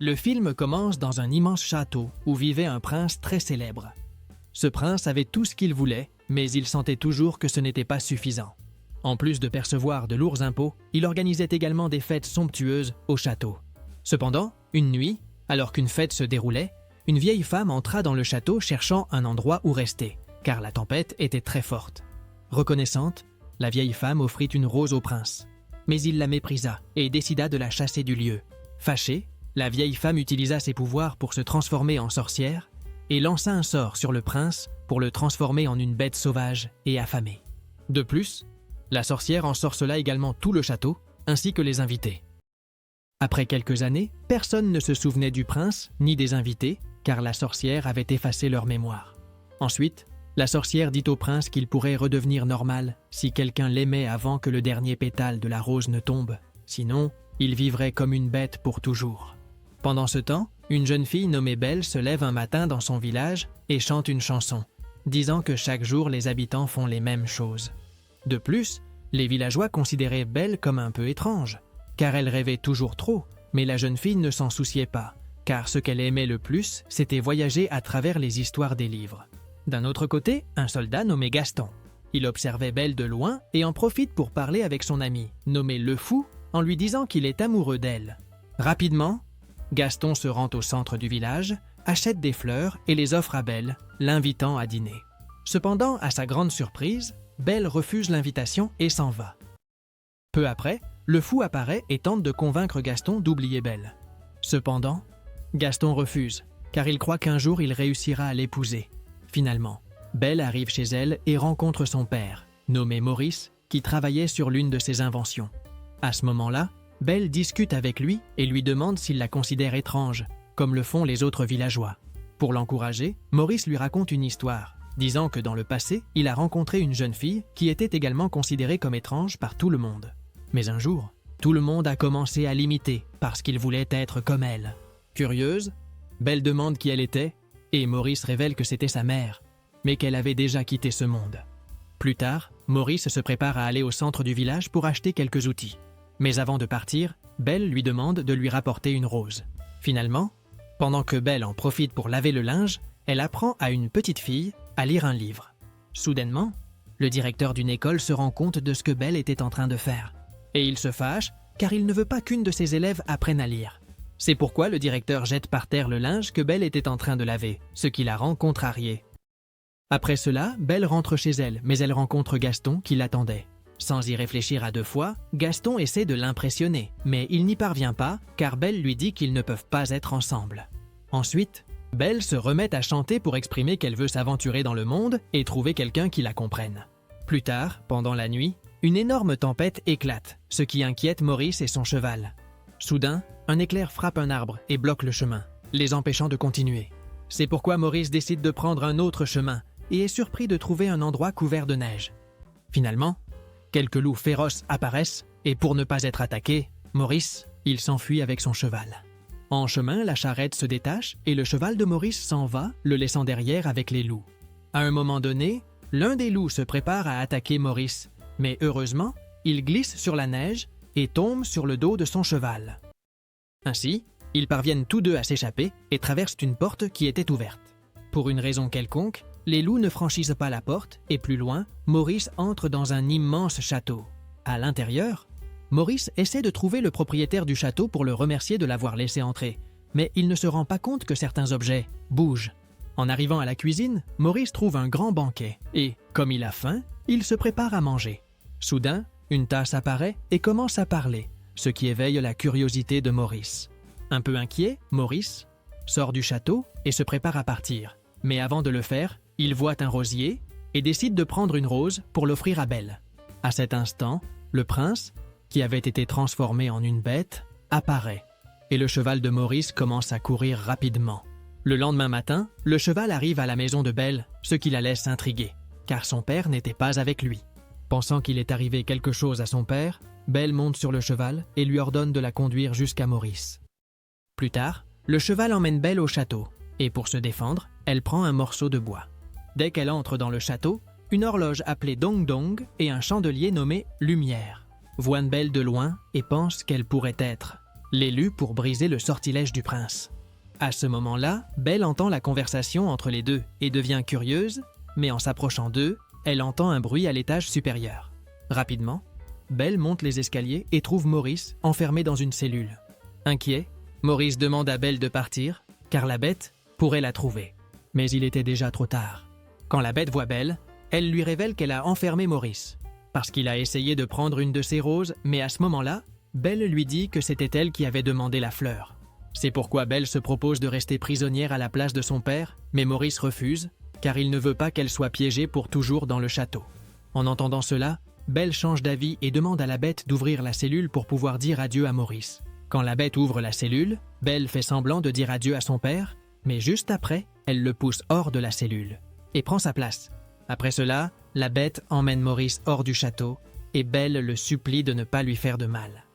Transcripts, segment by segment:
Le film commence dans un immense château où vivait un prince très célèbre. Ce prince avait tout ce qu'il voulait, mais il sentait toujours que ce n'était pas suffisant. En plus de percevoir de lourds impôts, il organisait également des fêtes somptueuses au château. Cependant, une nuit, alors qu'une fête se déroulait, une vieille femme entra dans le château cherchant un endroit où rester, car la tempête était très forte. Reconnaissante, la vieille femme offrit une rose au prince. Mais il la méprisa et décida de la chasser du lieu. Fâchée, la vieille femme utilisa ses pouvoirs pour se transformer en sorcière et lança un sort sur le prince pour le transformer en une bête sauvage et affamée. De plus, la sorcière ensorcela également tout le château, ainsi que les invités. Après quelques années, personne ne se souvenait du prince ni des invités, car la sorcière avait effacé leur mémoire. Ensuite, la sorcière dit au prince qu'il pourrait redevenir normal si quelqu'un l'aimait avant que le dernier pétale de la rose ne tombe. Sinon, il vivrait comme une bête pour toujours. Pendant ce temps, une jeune fille nommée Belle se lève un matin dans son village et chante une chanson, disant que chaque jour les habitants font les mêmes choses. De plus, les villageois considéraient Belle comme un peu étrange, car elle rêvait toujours trop, mais la jeune fille ne s'en souciait pas, car ce qu'elle aimait le plus, c'était voyager à travers les histoires des livres. D'un autre côté, un soldat nommé Gaston. Il observait Belle de loin et en profite pour parler avec son ami, nommé Le Fou, en lui disant qu'il est amoureux d'elle. Rapidement, Gaston se rend au centre du village, achète des fleurs et les offre à Belle, l'invitant à dîner. Cependant, à sa grande surprise, Belle refuse l'invitation et s'en va. Peu après, Le Fou apparaît et tente de convaincre Gaston d'oublier Belle. Cependant, Gaston refuse, car il croit qu'un jour il réussira à l'épouser. Finalement, Belle arrive chez elle et rencontre son père, nommé Maurice, qui travaillait sur l'une de ses inventions. À ce moment-là, Belle discute avec lui et lui demande s'il la considère étrange, comme le font les autres villageois. Pour l'encourager, Maurice lui raconte une histoire, disant que dans le passé, il a rencontré une jeune fille qui était également considérée comme étrange par tout le monde. Mais un jour, tout le monde a commencé à l'imiter parce qu'il voulait être comme elle. Curieuse, Belle demande qui elle était et Maurice révèle que c'était sa mère, mais qu'elle avait déjà quitté ce monde. Plus tard, Maurice se prépare à aller au centre du village pour acheter quelques outils. Mais avant de partir, Belle lui demande de lui rapporter une rose. Finalement, pendant que Belle en profite pour laver le linge, elle apprend à une petite fille à lire un livre. Soudainement, le directeur d'une école se rend compte de ce que Belle était en train de faire. Et il se fâche car il ne veut pas qu'une de ses élèves apprenne à lire. C'est pourquoi le directeur jette par terre le linge que Belle était en train de laver, ce qui la rend contrariée. Après cela, Belle rentre chez elle, mais elle rencontre Gaston qui l'attendait. Sans y réfléchir à deux fois, Gaston essaie de l'impressionner, mais il n'y parvient pas car Belle lui dit qu'ils ne peuvent pas être ensemble. Ensuite, Belle se remet à chanter pour exprimer qu'elle veut s'aventurer dans le monde et trouver quelqu'un qui la comprenne. Plus tard, pendant la nuit, une énorme tempête éclate, ce qui inquiète Maurice et son cheval. Soudain, un éclair frappe un arbre et bloque le chemin, les empêchant de continuer. C'est pourquoi Maurice décide de prendre un autre chemin et est surpris de trouver un endroit couvert de neige. Finalement, quelques loups féroces apparaissent et pour ne pas être attaqué, Maurice, il s'enfuit avec son cheval. En chemin, la charrette se détache et le cheval de Maurice s'en va, le laissant derrière avec les loups. À un moment donné, l'un des loups se prépare à attaquer Maurice, mais heureusement, il glisse sur la neige et tombe sur le dos de son cheval. Ainsi, ils parviennent tous deux à s'échapper et traversent une porte qui était ouverte. Pour une raison quelconque, les loups ne franchissent pas la porte et plus loin, Maurice entre dans un immense château. À l'intérieur, Maurice essaie de trouver le propriétaire du château pour le remercier de l'avoir laissé entrer, mais il ne se rend pas compte que certains objets bougent. En arrivant à la cuisine, Maurice trouve un grand banquet et, comme il a faim, il se prépare à manger. Soudain, une tasse apparaît et commence à parler, ce qui éveille la curiosité de Maurice. Un peu inquiet, Maurice sort du château et se prépare à partir. Mais avant de le faire, il voit un rosier et décide de prendre une rose pour l'offrir à Belle. À cet instant, le prince, qui avait été transformé en une bête, apparaît et le cheval de Maurice commence à courir rapidement. Le lendemain matin, le cheval arrive à la maison de Belle, ce qui la laisse intriguée, car son père n'était pas avec lui. Pensant qu'il est arrivé quelque chose à son père, Belle monte sur le cheval et lui ordonne de la conduire jusqu'à Maurice. Plus tard, le cheval emmène Belle au château, et pour se défendre, elle prend un morceau de bois. Dès qu'elle entre dans le château, une horloge appelée Dong Dong et un chandelier nommé Lumière voient Belle de loin et pensent qu'elle pourrait être l'élu pour briser le sortilège du prince. À ce moment-là, Belle entend la conversation entre les deux et devient curieuse, mais en s'approchant d'eux, elle entend un bruit à l'étage supérieur. Rapidement, Belle monte les escaliers et trouve Maurice enfermé dans une cellule. Inquiet, Maurice demande à Belle de partir, car la bête pourrait la trouver. Mais il était déjà trop tard. Quand la bête voit Belle, elle lui révèle qu'elle a enfermé Maurice, parce qu'il a essayé de prendre une de ses roses, mais à ce moment-là, Belle lui dit que c'était elle qui avait demandé la fleur. C'est pourquoi Belle se propose de rester prisonnière à la place de son père, mais Maurice refuse, car il ne veut pas qu'elle soit piégée pour toujours dans le château. En entendant cela, Belle change d'avis et demande à la bête d'ouvrir la cellule pour pouvoir dire adieu à Maurice. Quand la bête ouvre la cellule, Belle fait semblant de dire adieu à son père, mais juste après, elle le pousse hors de la cellule et prend sa place. Après cela, la bête emmène Maurice hors du château et Belle le supplie de ne pas lui faire de mal.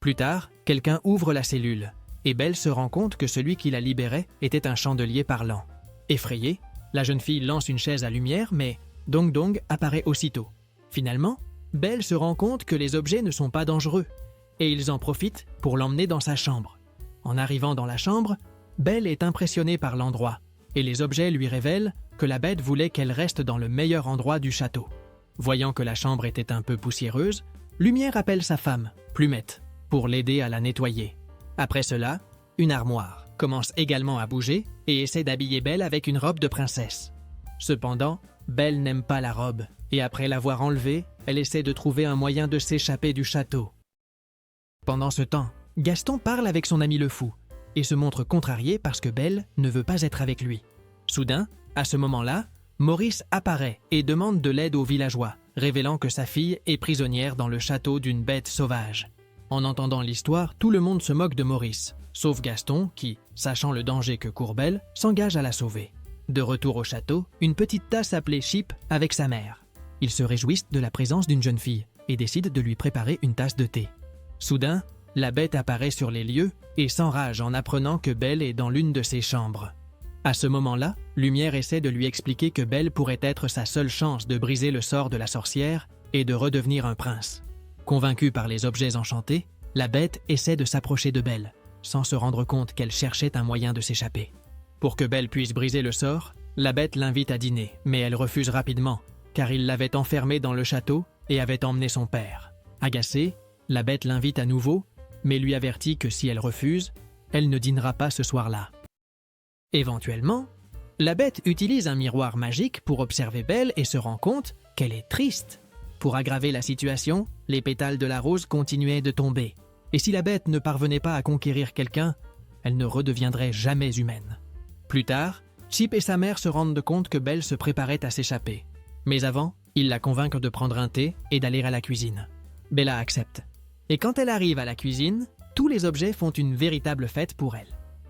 Plus tard, quelqu'un ouvre la cellule et Belle se rend compte que celui qui la libérait était un chandelier parlant. Effrayée, la jeune fille lance une chaise à lumière, mais Dong Dong apparaît aussitôt. Finalement, Belle se rend compte que les objets ne sont pas dangereux et ils en profitent pour l'emmener dans sa chambre. En arrivant dans la chambre, Belle est impressionnée par l'endroit et les objets lui révèlent que la bête voulait qu'elle reste dans le meilleur endroit du château. Voyant que la chambre était un peu poussiéreuse, Lumière appelle sa femme, Plumette, pour l'aider à la nettoyer. Après cela, une armoire commence également à bouger et essaie d'habiller Belle avec une robe de princesse. Cependant, Belle n'aime pas la robe et après l'avoir enlevée, elle essaie de trouver un moyen de s'échapper du château. Pendant ce temps, Gaston parle avec son ami le fou et se montre contrarié parce que Belle ne veut pas être avec lui. Soudain, à ce moment-là, Maurice apparaît et demande de l'aide aux villageois, révélant que sa fille est prisonnière dans le château d'une bête sauvage. En entendant l'histoire, tout le monde se moque de Maurice, sauf Gaston qui, sachant le danger que court Belle, s'engage à la sauver. De retour au château, une petite tasse appelée Chip avec sa mère. Ils se réjouissent de la présence d'une jeune fille et décident de lui préparer une tasse de thé. Soudain, la bête apparaît sur les lieux et s'enrage en apprenant que Belle est dans l'une de ses chambres. À ce moment-là, Lumière essaie de lui expliquer que Belle pourrait être sa seule chance de briser le sort de la sorcière et de redevenir un prince. Convaincue par les objets enchantés, la bête essaie de s'approcher de Belle, sans se rendre compte qu'elle cherchait un moyen de s'échapper. Pour que Belle puisse briser le sort, la bête l'invite à dîner, mais elle refuse rapidement, car il l'avait enfermée dans le château et avait emmené son père. Agacée, la bête l'invite à nouveau, mais lui avertit que si elle refuse, elle ne dînera pas ce soir-là. Éventuellement, la bête utilise un miroir magique pour observer Belle et se rend compte qu'elle est triste. Pour aggraver la situation, les pétales de la rose continuaient de tomber. Et si la bête ne parvenait pas à conquérir quelqu'un, elle ne redeviendrait jamais humaine. Plus tard, Chip et sa mère se rendent compte que Belle se préparait à s'échapper. Mais avant, ils la convainquent de prendre un thé et d'aller à la cuisine. Bella accepte. Et quand elle arrive à la cuisine, tous les objets font une véritable fête pour elle.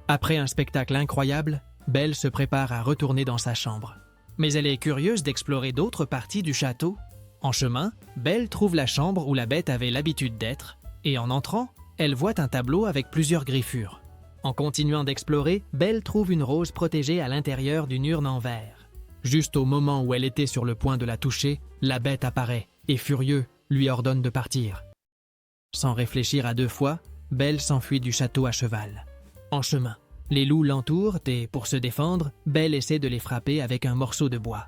Après un spectacle incroyable, Belle se prépare à retourner dans sa chambre. Mais elle est curieuse d'explorer d'autres parties du château. En chemin, Belle trouve la chambre où la bête avait l'habitude d'être, et en entrant, elle voit un tableau avec plusieurs griffures. En continuant d'explorer, Belle trouve une rose protégée à l'intérieur d'une urne en verre. Juste au moment où elle était sur le point de la toucher, la bête apparaît et, furieux, lui ordonne de partir. Sans réfléchir à deux fois, Belle s'enfuit du château à cheval. En chemin, les loups l'entourent et, pour se défendre, Belle essaie de les frapper avec un morceau de bois.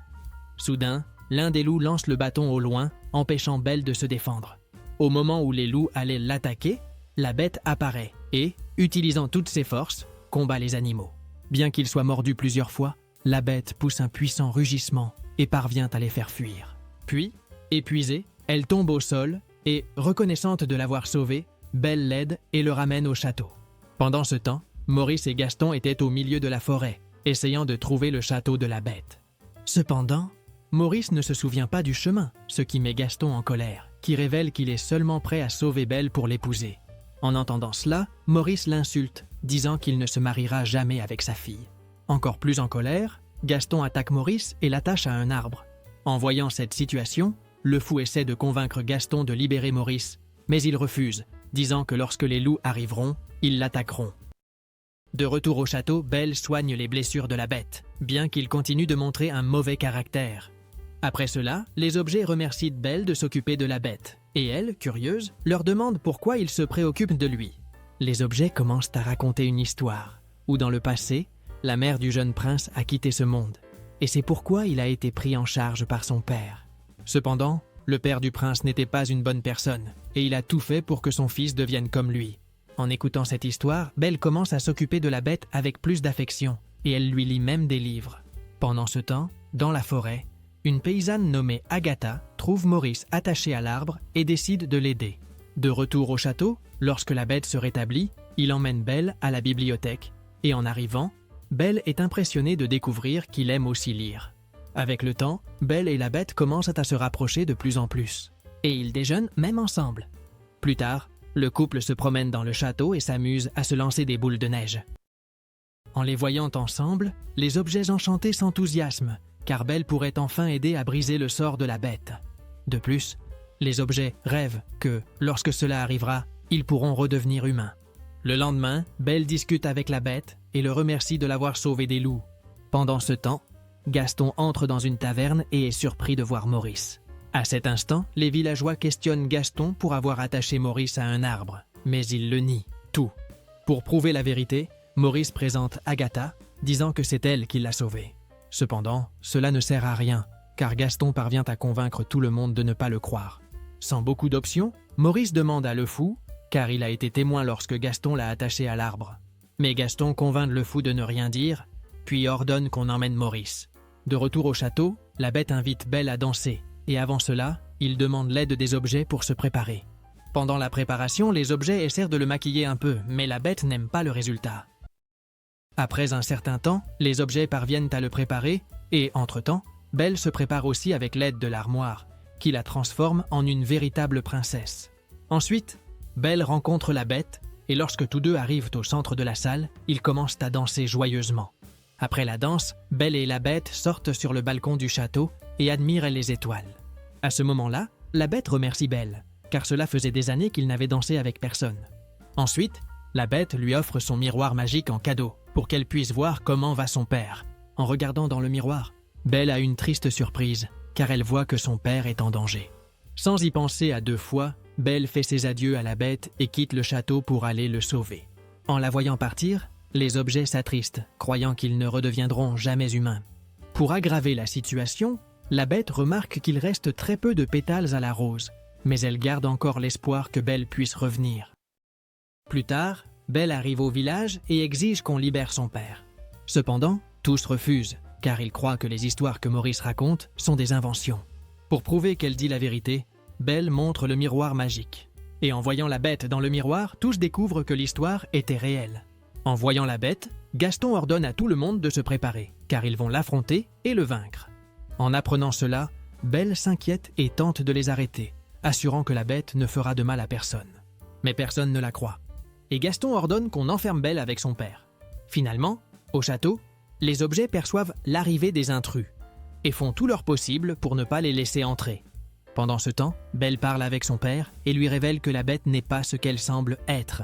Soudain, l'un des loups lance le bâton au loin, empêchant Belle de se défendre. Au moment où les loups allaient l'attaquer, la bête apparaît et, utilisant toutes ses forces, combat les animaux. Bien qu'il soit mordu plusieurs fois, la bête pousse un puissant rugissement et parvient à les faire fuir. Puis, épuisée, elle tombe au sol et, reconnaissante de l'avoir sauvée, Belle l'aide et le ramène au château. Pendant ce temps, Maurice et Gaston étaient au milieu de la forêt, essayant de trouver le château de la bête. Cependant, Maurice ne se souvient pas du chemin, ce qui met Gaston en colère, qui révèle qu'il est seulement prêt à sauver Belle pour l'épouser. En entendant cela, Maurice l'insulte, disant qu'il ne se mariera jamais avec sa fille. Encore plus en colère, Gaston attaque Maurice et l'attache à un arbre. En voyant cette situation, le fou essaie de convaincre Gaston de libérer Maurice, mais il refuse, disant que lorsque les loups arriveront, ils l'attaqueront. De retour au château, Belle soigne les blessures de la bête, bien qu'il continue de montrer un mauvais caractère. Après cela, les objets remercient Belle de s'occuper de la bête, et elle, curieuse, leur demande pourquoi ils se préoccupent de lui. les objets commencent à raconter une histoire, où dans le passé, la mère du jeune prince a quitté ce monde, et c'est pourquoi il a été pris en charge par son père. Cependant, le père du prince n'était pas une bonne personne, et il a tout fait pour que son fils devienne comme lui. En écoutant cette histoire, Belle commence à s'occuper de la bête avec plus d'affection, et elle lui lit même des livres. Pendant ce temps, dans la forêt, une paysanne nommée Agatha trouve Maurice attaché à l'arbre et décide de l'aider. De retour au château, lorsque la bête se rétablit, il emmène Belle à la bibliothèque, et en arrivant, Belle est impressionnée de découvrir qu'il aime aussi lire. Avec le temps, Belle et la bête commencent à se rapprocher de plus en plus, et ils déjeunent même ensemble. Plus tard, le couple se promène dans le château et s'amuse à se lancer des boules de neige. En les voyant ensemble, les objets enchantés s'enthousiasment, car Belle pourrait enfin aider à briser le sort de la bête. De plus, les objets rêvent que, lorsque cela arrivera, ils pourront redevenir humains. Le lendemain, Belle discute avec la bête et le remercie de l'avoir sauvé des loups. Pendant ce temps, Gaston entre dans une taverne et est surpris de voir Maurice. À cet instant, les villageois questionnent Gaston pour avoir attaché Maurice à un arbre, mais il le nie, tout. Pour prouver la vérité, Maurice présente Agatha, disant que c'est elle qui l'a sauvé. Cependant, cela ne sert à rien, car Gaston parvient à convaincre tout le monde de ne pas le croire. Sans beaucoup d'options, Maurice demande à Le Fou, car il a été témoin lorsque Gaston l'a attaché à l'arbre. Mais Gaston convainc Le Fou de ne rien dire, puis ordonne qu'on emmène Maurice. De retour au château, la bête invite Belle à danser, et avant cela, il demande l'aide des objets pour se préparer. Pendant la préparation, les objets essaient de le maquiller un peu, mais la bête n'aime pas le résultat. Après un certain temps, les objets parviennent à le préparer, et entre-temps, Belle se prépare aussi avec l'aide de l'armoire, qui la transforme en une véritable princesse. Ensuite, Belle rencontre la bête, et lorsque tous deux arrivent au centre de la salle, ils commencent à danser joyeusement. Après la danse, Belle et la bête sortent sur le balcon du château et admirent les étoiles. À ce moment-là, la bête remercie Belle, car cela faisait des années qu'il n'avait dansé avec personne. Ensuite, la bête lui offre son miroir magique en cadeau, pour qu'elle puisse voir comment va son père. En regardant dans le miroir, Belle a une triste surprise, car elle voit que son père est en danger. Sans y penser à deux fois, Belle fait ses adieux à la bête et quitte le château pour aller le sauver. En la voyant partir, les objets s'attristent, croyant qu'ils ne redeviendront jamais humains. Pour aggraver la situation, la bête remarque qu'il reste très peu de pétales à la rose, mais elle garde encore l'espoir que Belle puisse revenir. Plus tard, Belle arrive au village et exige qu'on libère son père. Cependant, tous refusent, car ils croient que les histoires que Maurice raconte sont des inventions. Pour prouver qu'elle dit la vérité, Belle montre le miroir magique. Et en voyant la bête dans le miroir, tous découvrent que l'histoire était réelle. En voyant la bête, Gaston ordonne à tout le monde de se préparer, car ils vont l'affronter et le vaincre. En apprenant cela, Belle s'inquiète et tente de les arrêter, assurant que la bête ne fera de mal à personne. Mais personne ne la croit. Et Gaston ordonne qu'on enferme Belle avec son père. Finalement, au château, les objets perçoivent l'arrivée des intrus et font tout leur possible pour ne pas les laisser entrer. Pendant ce temps, Belle parle avec son père et lui révèle que la bête n'est pas ce qu'elle semble être,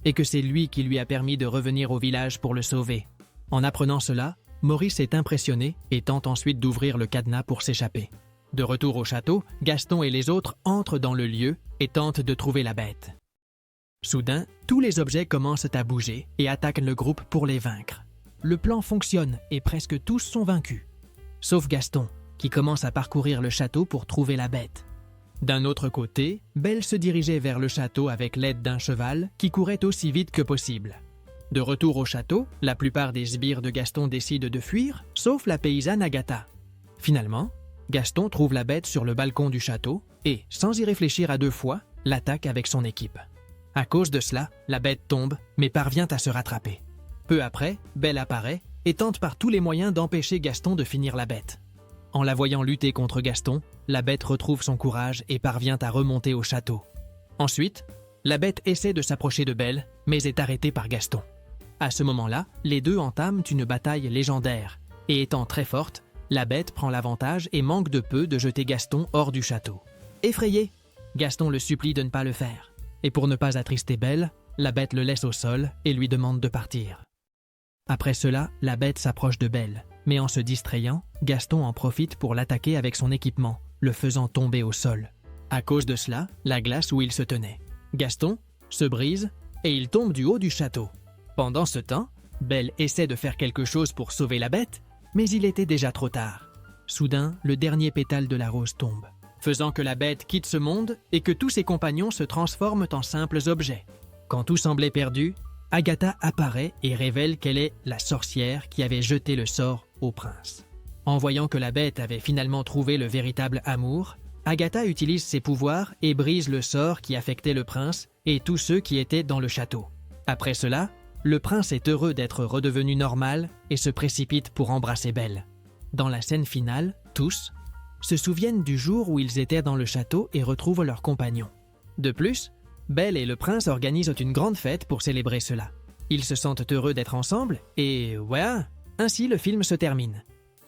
et que c'est lui qui lui a permis de revenir au village pour le sauver. En apprenant cela, Maurice est impressionné et tente ensuite d'ouvrir le cadenas pour s'échapper. De retour au château, Gaston et les autres entrent dans le lieu et tentent de trouver la bête. Soudain, tous les objets commencent à bouger et attaquent le groupe pour les vaincre. Le plan fonctionne et presque tous sont vaincus. Sauf Gaston, qui commence à parcourir le château pour trouver la bête. D'un autre côté, Belle se dirigeait vers le château avec l'aide d'un cheval qui courait aussi vite que possible. De retour au château, la plupart des sbires de Gaston décident de fuir, sauf la paysanne Agatha. Finalement, Gaston trouve la bête sur le balcon du château et, sans y réfléchir à deux fois, l'attaque avec son équipe. À cause de cela, la bête tombe, mais parvient à se rattraper. Peu après, Belle apparaît et tente par tous les moyens d'empêcher Gaston de finir la bête. En la voyant lutter contre Gaston, la bête retrouve son courage et parvient à remonter au château. Ensuite, la bête essaie de s'approcher de Belle, mais est arrêtée par Gaston. À ce moment-là, les deux entament une bataille légendaire, et étant très forte, la bête prend l'avantage et manque de peu de jeter Gaston hors du château. Effrayé, Gaston le supplie de ne pas le faire, et pour ne pas attrister Belle, la bête le laisse au sol et lui demande de partir. Après cela, la bête s'approche de Belle, mais en se distrayant, Gaston en profite pour l'attaquer avec son équipement, le faisant tomber au sol. À cause de cela, la glace où il se tenait. Gaston se brise et il tombe du haut du château. Pendant ce temps, Belle essaie de faire quelque chose pour sauver la bête, mais il était déjà trop tard. Soudain, le dernier pétale de la rose tombe, faisant que la bête quitte ce monde et que tous ses compagnons se transforment en simples objets. Quand tout semblait perdu, Agatha apparaît et révèle qu'elle est la sorcière qui avait jeté le sort au prince. En voyant que la bête avait finalement trouvé le véritable amour, Agatha utilise ses pouvoirs et brise le sort qui affectait le prince et tous ceux qui étaient dans le château. Après cela, le prince est heureux d'être redevenu normal et se précipite pour embrasser Belle. Dans la scène finale, tous se souviennent du jour où ils étaient dans le château et retrouvent leurs compagnons. De plus, Belle et le prince organisent une grande fête pour célébrer cela. Ils se sentent heureux d'être ensemble et voilà, ainsi le film se termine.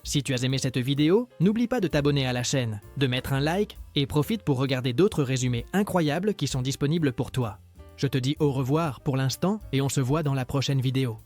Si tu as aimé cette vidéo, n'oublie pas de t'abonner à la chaîne, de mettre un like et profite pour regarder d'autres résumés incroyables qui sont disponibles pour toi. Je te dis au revoir pour l'instant et on se voit dans la prochaine vidéo.